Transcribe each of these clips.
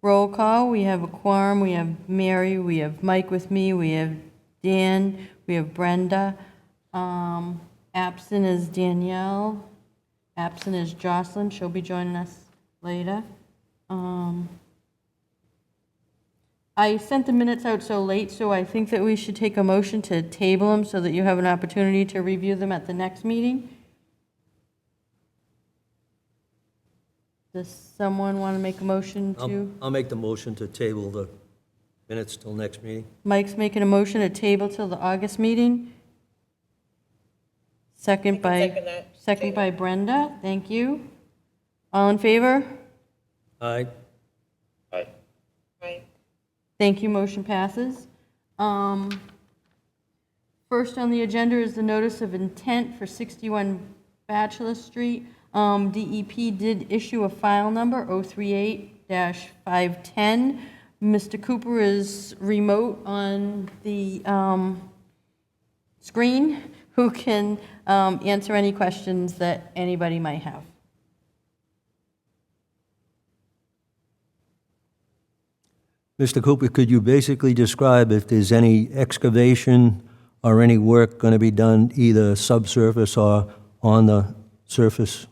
Roll call, we have a quorum, we have Mary, we have Mike with me, we have Dan, we have Brenda. Absent is Danielle, absent is Jocelyn, she'll be joining us later. I sent the minutes out so late, so I think that we should take a motion to table them so that you have an opportunity to review them at the next meeting. Does someone want to make a motion to? I'll make the motion to table the minutes till next meeting. Mike's making a motion to table till the August meeting. Second by Brenda, thank you. All in favor? Aye. Aye. Aye. Thank you, motion passes. First on the agenda is the notice of intent for 61 Bachelor Street. DEP did issue a file number 038-510. Mr. Cooper is remote on the screen, who can answer any questions that anybody might have. Mr. Cooper, could you basically describe if there's any excavation or any work going to be done either subsurface or on the surface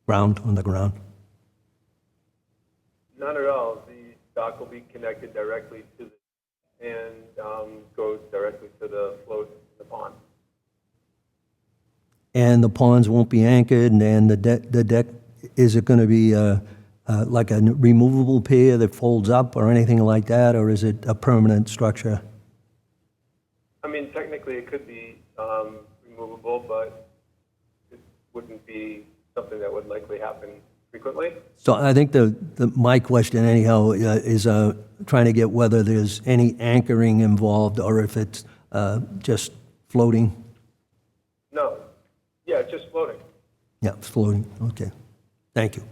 ground, on the ground? None at all. The dock will be connected directly to the, and goes directly to the float in the pond. And the ponds won't be anchored, and the deck, is it going to be like a removable pier that folds up or anything like that, or is it a permanent structure? I mean, technically it could be removable, but it wouldn't be something that would likely happen frequently. So I think my question anyhow is trying to get whether there's any anchoring involved or if it's just floating. No. Yeah, it's just floating. Yeah, it's floating. Okay. Thank you.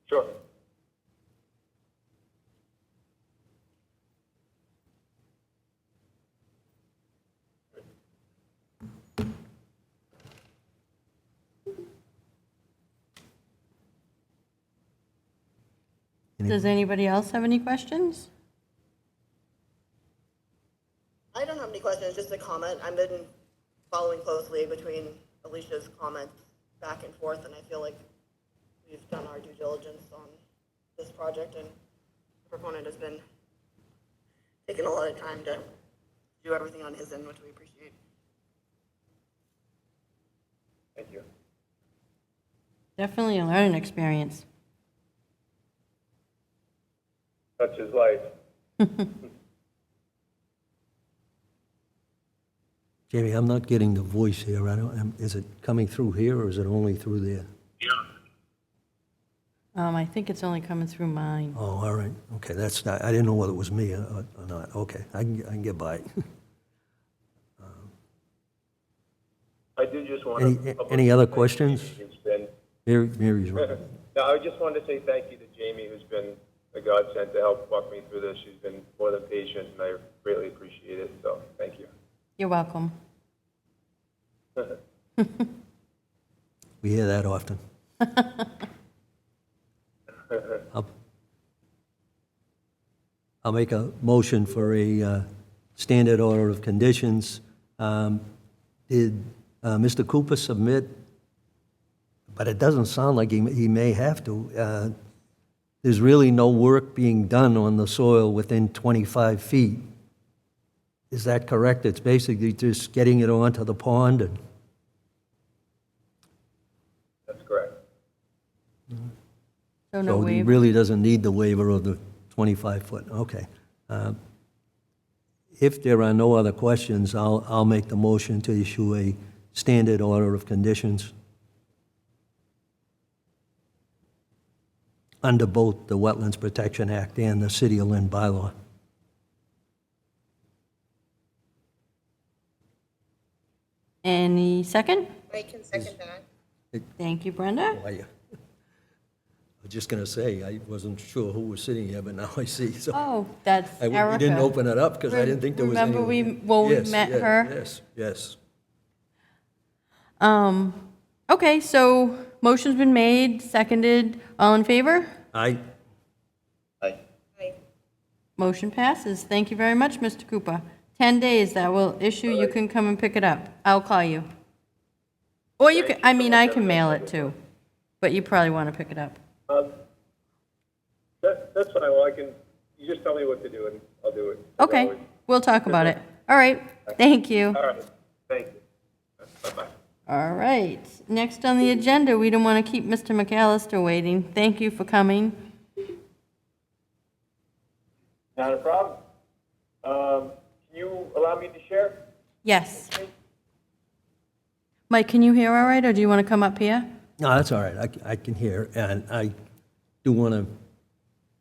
Sure. Does anybody else have any questions? I don't have any questions, just a comment. I've been following closely between Alicia's comments back and forth, and I feel like we've done our due diligence on this project, and the proponent has been taking a lot of time to do everything on his end, which we appreciate. Thank you. Definitely a learning experience. Such is life. Jamie, I'm not getting the voice here. Is it coming through here or is it only through there? I think it's only coming through mine. Oh, all right. Okay, that's not, I didn't know whether it was me or not. Okay, I can get by it. I do just want to... Any other questions? Mary's right. No, I just wanted to say thank you to Jamie, who's been a godsend to help walk me through this. She's been more than patient, and I greatly appreciate it, so thank you. You're welcome. We hear that often. I'll make a motion for a standard order of conditions. Did Mr. Cooper submit? But it doesn't sound like he may have to. There's really no work being done on the soil within 25 feet. Is that correct? It's basically just getting it onto the pond? And That's correct. So no so he waiver? really doesn't need the waiver of the 25-foot. Okay. If there are no other questions, I'll make the motion to issue a standard order of conditions under both the Wetlands Protection Act and the City of Lynn bylaw. Any second? I can second that. Thank you, Brenda. I was just going to say, I wasn't sure who was sitting here, but now I see. So Oh, that's we Erica. didn't open it up because I didn't think there was Remember anyone. we Yes, met yeah, her? Yes. Okay, so motion's been made, seconded. All in favor? I Motion passes. Thank you very much, Mr. Cooper. 10 days, that will issue. You can come and pick it up. I'll call you. Or you can, I mean, I can mail it too, but you probably want to pick it up. That's fine, well, you just tell me what to do and I'll do it. Okay, we'll talk about it. All right, thank you. All right, thank you. Bye-bye. All right, next on the agenda, we don't want to keep Mr. McAllister waiting. Thank you for coming. Not a problem. Can you allow me to share? Yes. Mike, can you hear all right, or do you want to come up here? No, that's all right. I can hear, and I do want to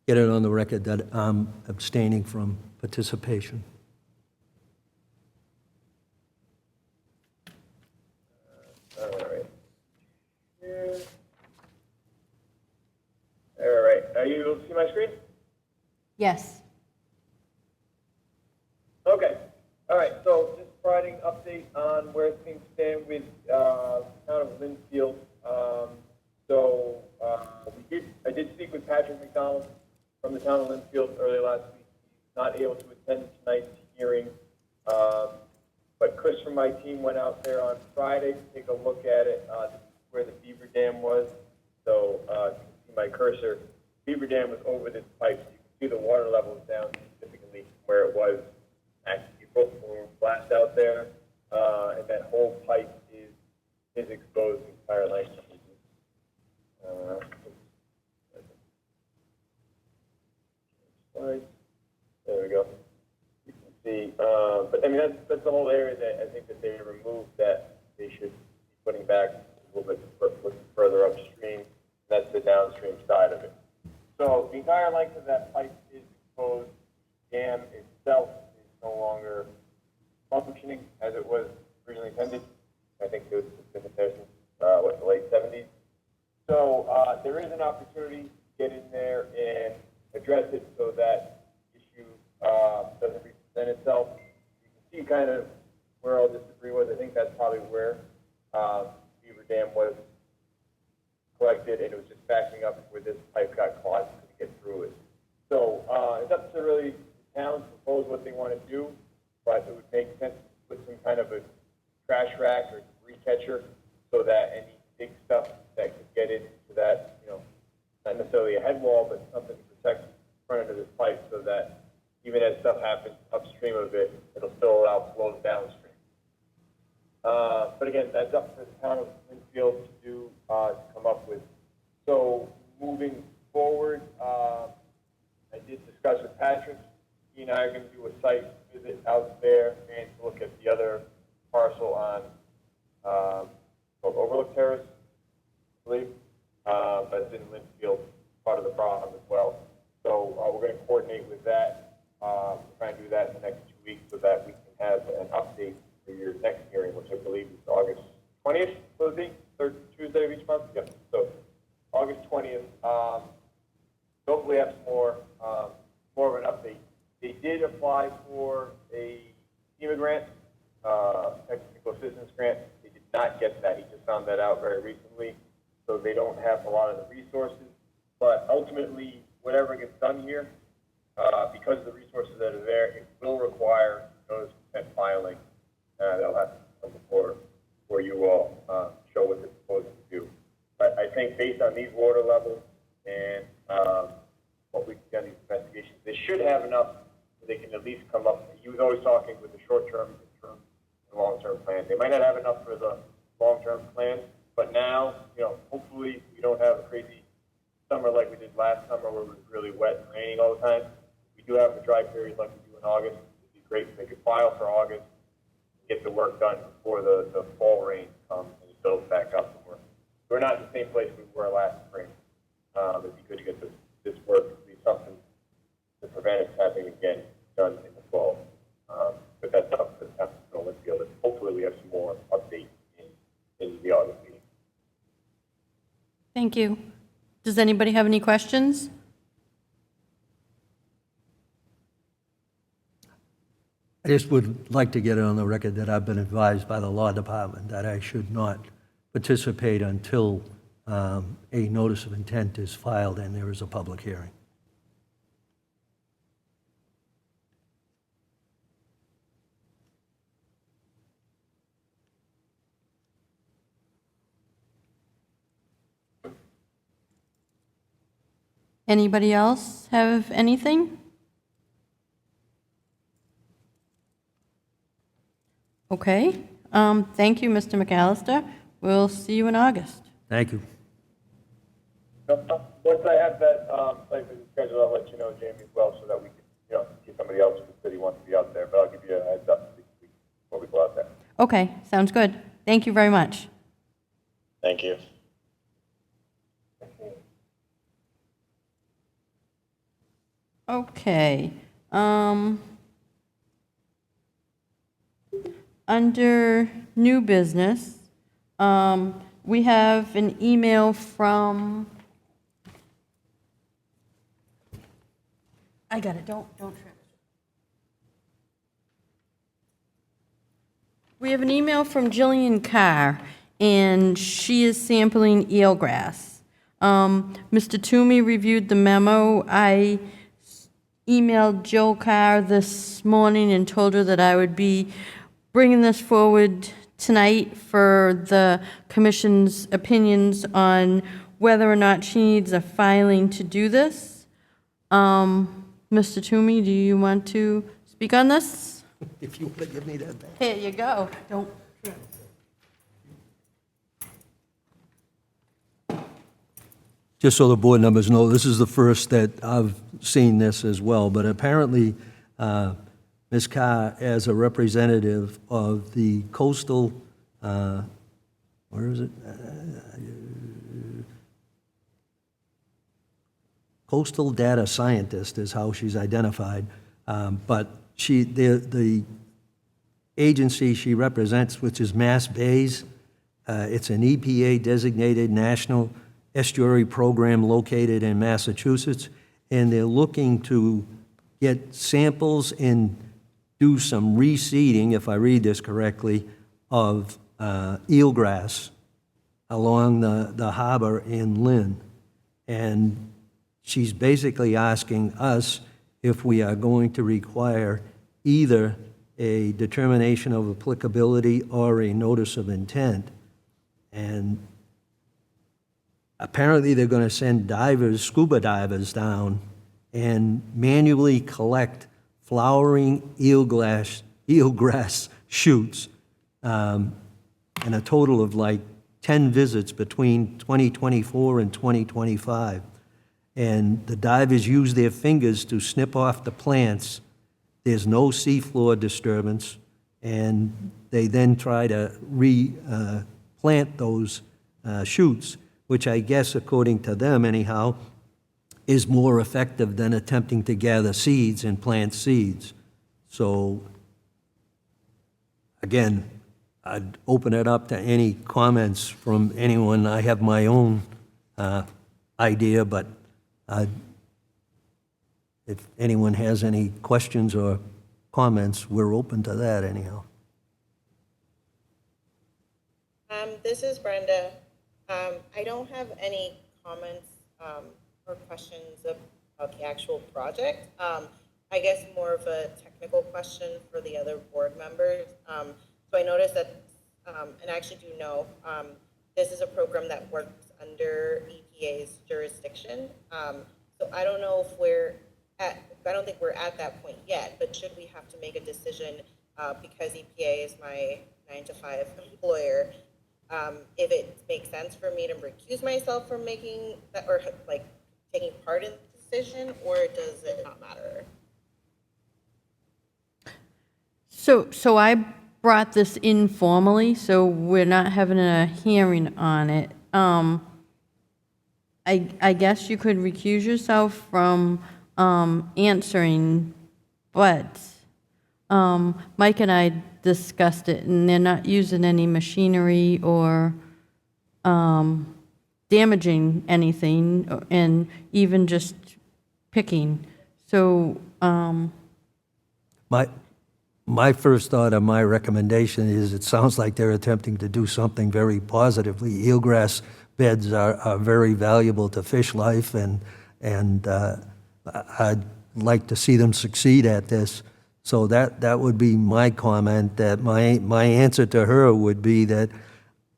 get it on the record that I'm abstaining from participation. All right. Yeah. All right. Are you able to see my screen? Yes. Okay. All right. So just providing an update on where things stand with town of Linfield. I did speak with Patrick McDonald from the town of Linfield earlier last week. He's not able to attend tonight's hearing, but Chris from my team went out there on Friday to take a look at it. This is where the beaver dam was. So you can see my cursor. Beaver dam was over this pipe. So you can see the water level is down significantly from where it was back in April when we were blast out there. And that whole pipe is exposed the entire length. There we go. You can see, but I mean that's the whole area that I think that they removed that they should be putting back a little bit further upstream. That's the downstream side of it. So the entire length of that pipe is exposed. The dam itself is no longer functioning as it was originally intended. I think it was been there since the late 70s. So there is an opportunity to get in there and address it so that issue doesn't represent itself. You can see kind of where I'll disagree with. I think that's probably where Beaver Dam was collected, and it was just backing up where this pipe got caught to get through it. So it's up to really the town to propose what they want to do, but it would make sense to put some kind of a trash rack or debris catcher so that any big stuff that could get into that, not necessarily a head wall, but something to protect the front end of this pipe so that even as stuff happens upstream of it, it'll still allow flow downstream. But again, that's up to the town of Linfield to do, to come up with. So moving forward, I did discuss with Patrick. He and I are going to do a site visit out there and to look at the other parcel on called Overlook Terrace, I believe. That's in Linfield, part of the problem as well. So we're going to coordinate with that. We're trying to do that in the next 2 weeks so that we can have an update for your next hearing, which I believe is August 20th, will it be? Third Tuesday of each month? Yep. So August 20th. Hopefully have some more of an update. They did apply for a FEMA grant, technical assistance grant. They did not get that. He just found that out very recently. So they don't have a lot of the resources. But ultimately, whatever gets done here, because of the resources that are there, it will require notice of intent filing. They'll have to come before you all show what they're proposing to do. But I think based on these water levels and what we've done these investigations, they should have enough so they can at least come up. He was always talking with the short-term, midterm, and long-term plan. They might not have enough for the long-term plan, but now, hopefully we don't have a crazy summer like we did last summer where it was really wet and raining all the time. We do have a dry period like we do in August. It'd be great if they could file for August and get the work done before the fall rain comes and it builds back up. We're not in the same place we were last spring. It'd be good to get this work to be something to prevent it happening again done in the fall. But that's up to the town of Linfield. Hopefully we have some more updates in the August meeting. Thank you. Does anybody have any questions? I just would like to get it on the record that I've been advised by the law department that I should not participate until a notice of intent is filed and there is a public hearing. Anybody else have anything? Okay, thank you, Mr. McAllister. We'll see you in August. Thank you. Once I have that, site visit scheduled, I'll let you know, Jamie, as well, so that we can, get somebody else who said he wants to be out there, but I'll give you a heads up before we go out there. Okay, sounds good. Thank you very much. Thank you. Okay, under new business, we have an email from, I got it, don't trip. We have an email from Jillian Carr, and she is sampling eelgrass. Mr. Toomey reviewed the memo. I emailed Jill Carr this morning and told her that I would be bringing this forward tonight for the commission's opinions on whether or not she needs a filing to do this. Mr. Toomey, do you want to speak on this? If you want to give me that back. Here you go. Don't trip. Just so the board members know, this is the first that I've seen this as well, but apparently Ms. Carr, as a representative of the coastal, where is it? Coastal data scientist is how she's identified, but the agency she represents, which is Mass Bays, it's an EPA-designated national estuary program located in Massachusetts, and they're looking to get samples and do some reseeding, if I read this correctly, of eelgrass along the harbor in Lynn. And she's basically asking us if we are going to require either a determination of applicability or a notice of intent. And apparently they're going to send divers, scuba divers down and manually collect flowering eelgrass shoots, and a total of like 10 visits between 2024 and 2025. And the divers use their fingers to snip off the plants. There's no seafloor disturbance, and they then try to replant those shoots, which I guess, according to them anyhow, is more effective than attempting to gather seeds and plant seeds. So, again, I'd open it up to any comments from anyone. I have my own idea, but if anyone has any questions or comments, we're open to that anyhow. This is Brenda. I don't have any comments or questions about the actual project. I guess more of a technical question for the other board members. So I noticed that, and I actually do know, this is a program that works under EPA's jurisdiction. So I don't know if I don't think we're at that point yet, but should we have to make a decision because EPA is my 9-to-5 employer, if it makes sense for me to recuse myself from making that, or like taking part in the decision, or does it not matter? So I brought this informally, so we're not having a hearing on it. I guess you could recuse yourself from answering, but Mike and I discussed it, and they're not using any machinery or damaging anything, and even just picking. So My first thought of my recommendation is it sounds like they're attempting to do something very positively. Eelgrass beds are very valuable to fish life, and I'd like to see them succeed at this. So that would be my comment. That my answer to her would be that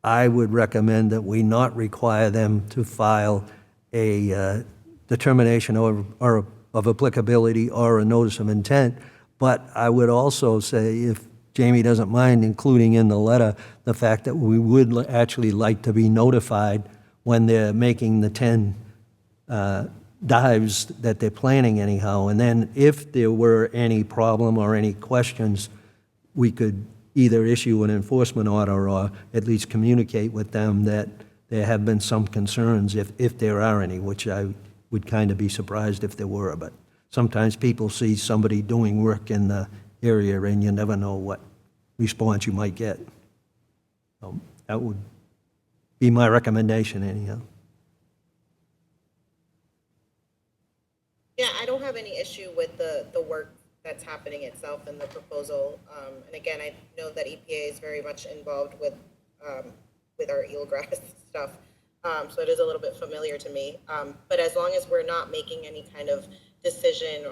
I would recommend that we not require them to file a determination or of applicability or a notice of intent. But I would also say, if Jamie doesn't mind including in the letter the fact that we would actually like to be notified when they're making the 10 dives that they're planning anyhow. And then if there were any problem or any questions, we could either issue an enforcement order or at least communicate with them that there have been some concerns, if there are any, which I would kind of be surprised if there were. But sometimes people see somebody doing work in the area and you never know what response you might get. So that would be my recommendation anyhow. Yeah, I don't have any issue with the work that's happening itself and the proposal. And again, I know that EPA is very much involved with our eelgrass stuff. So it is a little bit familiar to me. But as long as we're not making any kind of decision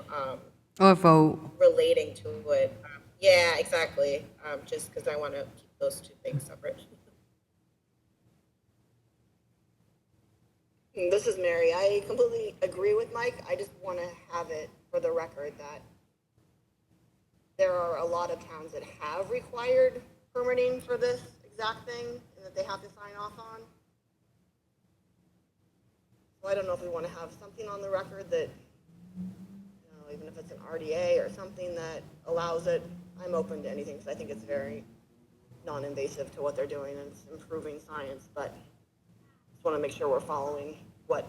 Or vote. relating to it. Yeah, exactly. Just because I want to keep those two things separate. This is Mary. I completely agree with Mike. I just want to have it for the record that there are a lot of towns that have required permitting for this exact thing and that they have to sign off on. So I don't know if we want to have something on the record that, you know, even if it's an RDA or something that allows it. I'm open to anything because I think it's very non-invasive to what they're doing and it's improving science, but just want to make sure we're following what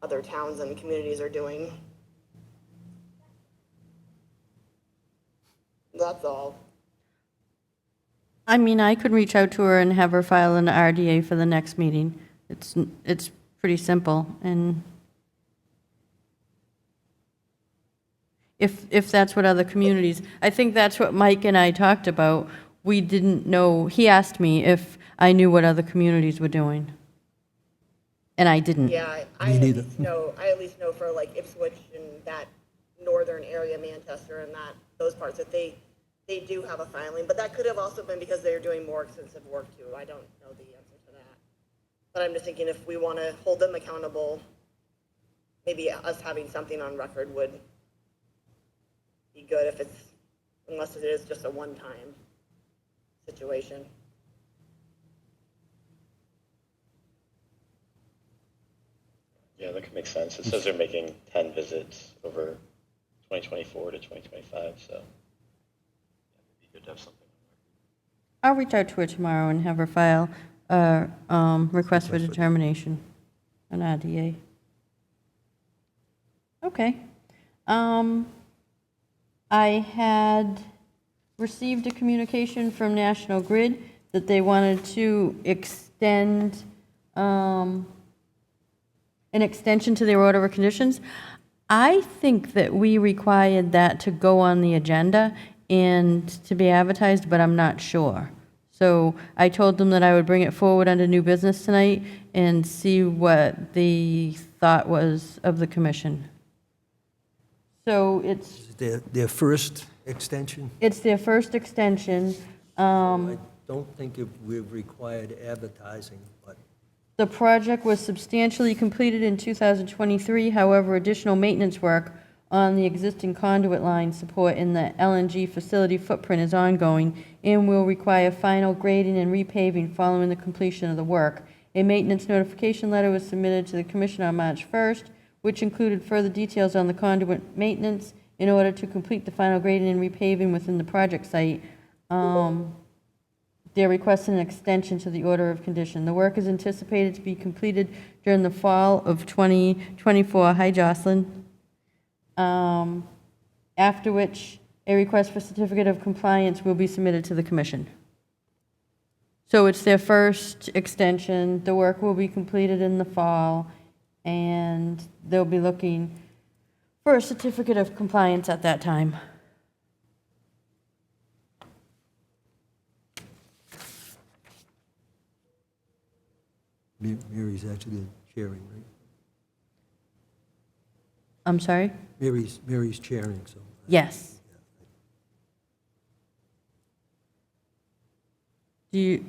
other towns and communities are doing. That's all. I mean, I could reach out to her and have her file an RDA for the next meeting. It's pretty simple, and if that's what other communities, I think that's what Mike and I talked about. We didn't know, he asked me if I knew what other communities were doing. And I didn't. Yeah, I at least know for like Ipswich and that northern area, Manchester and those parts that they do have a filing, but that could have also been because they're doing more extensive work too. I don't know the answer to that. But I'm just thinking if we want to hold them accountable, maybe us having something on record would be good unless it is just a one-time situation. Yeah, that could make sense. It says they're making 10 visits over 2024 to 2025, so yeah, it'd be good to have something. I'll reach out to her tomorrow and have her file a request for determination, an RDA. Okay. I had received a communication from National Grid that they wanted to extend an extension to their order of conditions. I think that we required that to go on the agenda and to be advertised, but I'm not sure. So I told them that I would bring it forward under new business tonight and see what the thought was of the commission. So it's Their first extension? their first extension. I don't think we've required advertising, but The project was substantially completed in 2023. However, additional maintenance work on the existing conduit line support in the LNG facility footprint is ongoing and will require final grading and repaving following the completion of the work. A maintenance notification letter was submitted to the Commission on March 1st, which included further details on the conduit maintenance in order to complete the final grading and repaving within the project site. They're requesting an extension to the order of condition. The work is anticipated to be completed during the fall of 2024. Hi, Jocelyn. After which, a request for certificate of compliance will be submitted to the commission. So it's their first extension. The work will be completed in the fall, and they'll be looking for a certificate of compliance at that time. Mary's actually chairing, right? I'm sorry? Mary's chairing, so. Yes. Do you,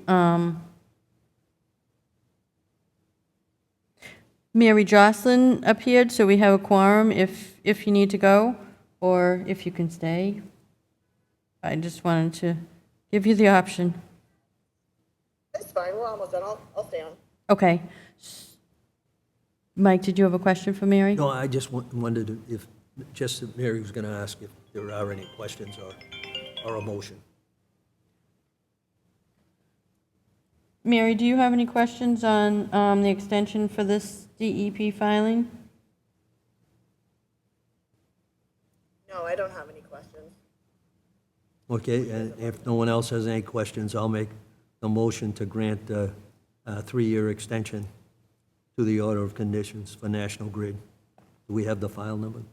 Mary Jocelyn appeared, so we have a quorum if you need to go, or if you can stay. I just wanted to give you the option. It's fine, we're almost done. I'll stay on. Okay. Mike, did you have a question for Mary? No, I just wondered if, just that Mary was going to ask if there are any questions or a motion. Mary, do you have any questions on the extension for this DEP filing? No, I don't have any questions. Okay, and if no one else has any questions, I'll make the motion to grant a 3-year extension to the order of conditions for National Grid. Do we have the file number?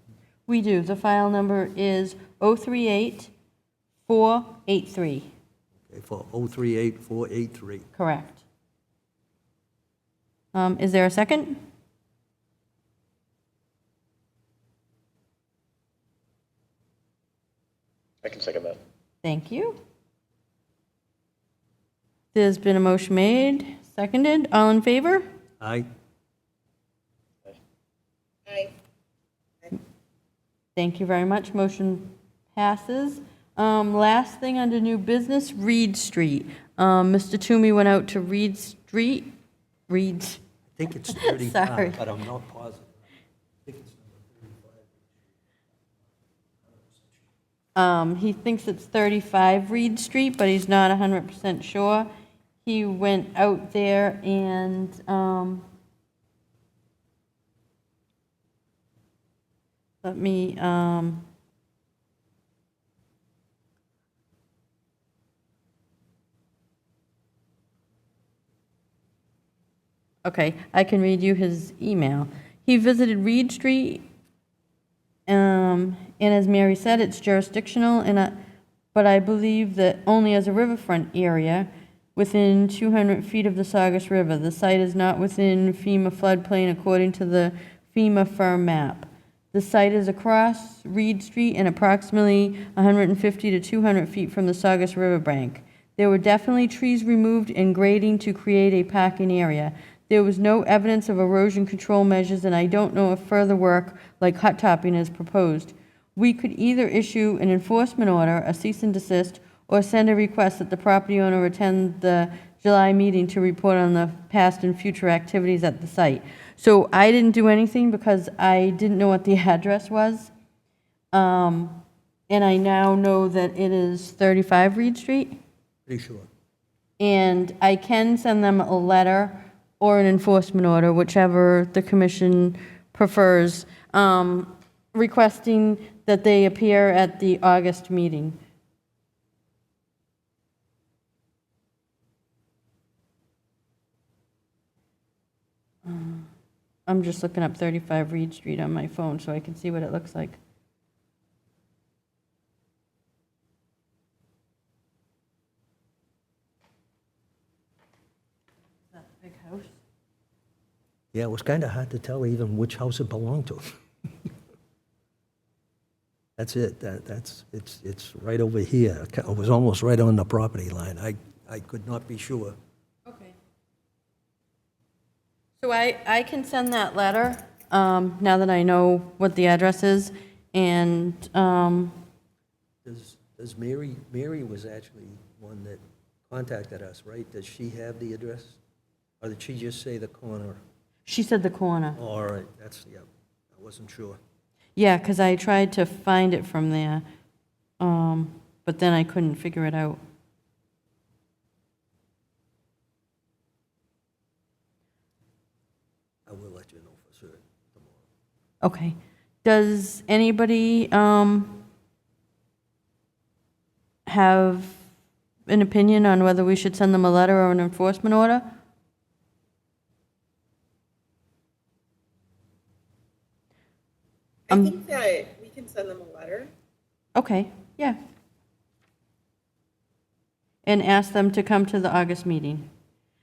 We do. The file number is 038483. Okay, for 038483. Correct. Is there a second? I can second that. Thank you. There's been a motion made, seconded. All in favor? Aye? Aye. Thank you very much. Motion passes. Last thing under new business, Reed Street. Mr. Toomey went out to Reed Street. I think it's 35, Sorry. but I'm not positive. I think it's number 35. He thinks it's 35 Reed Street, but he's not 100% sure. He went out there and, let me, okay, I can read you his email. He visited Reed Street, and as Mary said, it's jurisdictional, but I believe that only as a riverfront area within 200 feet of the Saugus River. The site is not within FEMA floodplain according to the FEMA firm map. The site is across Reed Street and approximately 150 to 200 feet from the Saugus River bank. There were definitely trees removed and grading to create a parking area. There was no evidence of erosion control measures, and I don't know if further work like hot topping is proposed. We could either issue an enforcement order, a cease and desist, or send a request that the property owner attend the July meeting to report on the past and future activities at the site. So I didn't do anything because I didn't know what the address was. And I now know that it is 35 Reed Street. Pretty sure. And I can send them a letter or an enforcement order, whichever the commission prefers, requesting that they appear at the August meeting. I'm just looking up 35 Reed Street on my phone so I can see what it looks like. Is that the big house? Yeah, it was kind of hard to tell even which house it belonged to. That's it. It's right over here. It was almost right on the property line. I could not be sure. Okay. So I can send that letter, now that I know what the address is, and, Does Mary was actually one that contacted us, right? Does she have the address? Or did she just say the corner? she said the corner. Oh, all right, yeah, I wasn't sure. Yeah, because I tried to find it from there, but then I couldn't figure it out. I will let you know for sure tomorrow. Okay. Does anybody have an opinion on whether we should send them a letter or an enforcement order? I think that we can send them a letter. Okay, yeah. And ask them to come to the August meeting.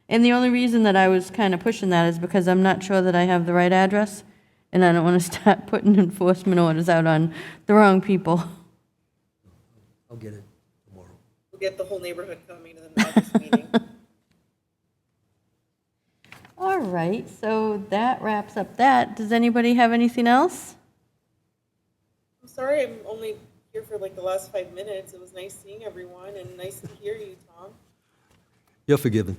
And the only reason that I was kind of pushing that is because I'm not sure that I have the right address, and I don't want to start putting enforcement orders out on the wrong people. I'll get it tomorrow. We'll get the whole neighborhood coming to the August meeting. All right, so that wraps up that. Does anybody have anything else? I'm sorry I'm only here for like the last 5 minutes. It was nice seeing everyone and nice to hear you, Tom. You're forgiven.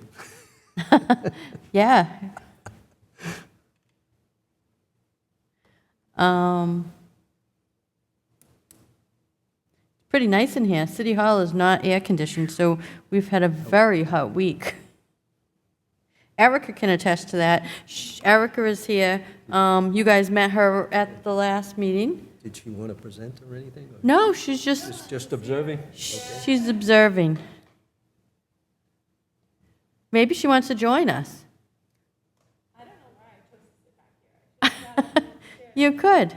Yeah. Pretty nice in here. City Hall is not air conditioned, so we've had a very hot week. Erica can attest to that. Erica is here. You guys met her at the last meeting. Did she want to present or anything? Or No, she's just, just observing? she's observing. Maybe she wants to join us. I don't know why I chose to sit back here. You could.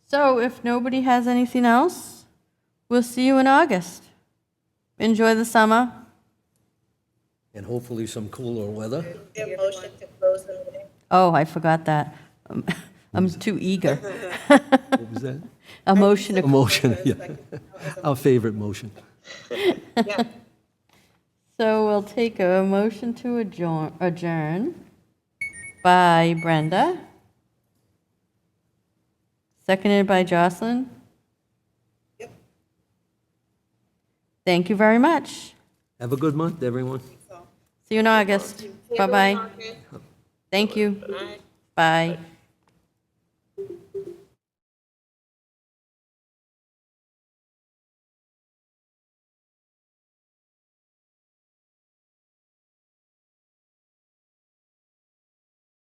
So if nobody has anything else, we'll see you in August. Enjoy the summer. And hopefully some cooler weather. Your motion to close the meeting? Oh, I forgot that. I'm too eager. What was that? A motion A to, motion, yeah. Our favorite motion. Yeah. so we'll take a motion to adjourn by Brenda. Seconded by Jocelyn. Yep. Thank you very much. Have a good month, everyone. See you in August. Bye-bye. Thank you. Bye. Bye.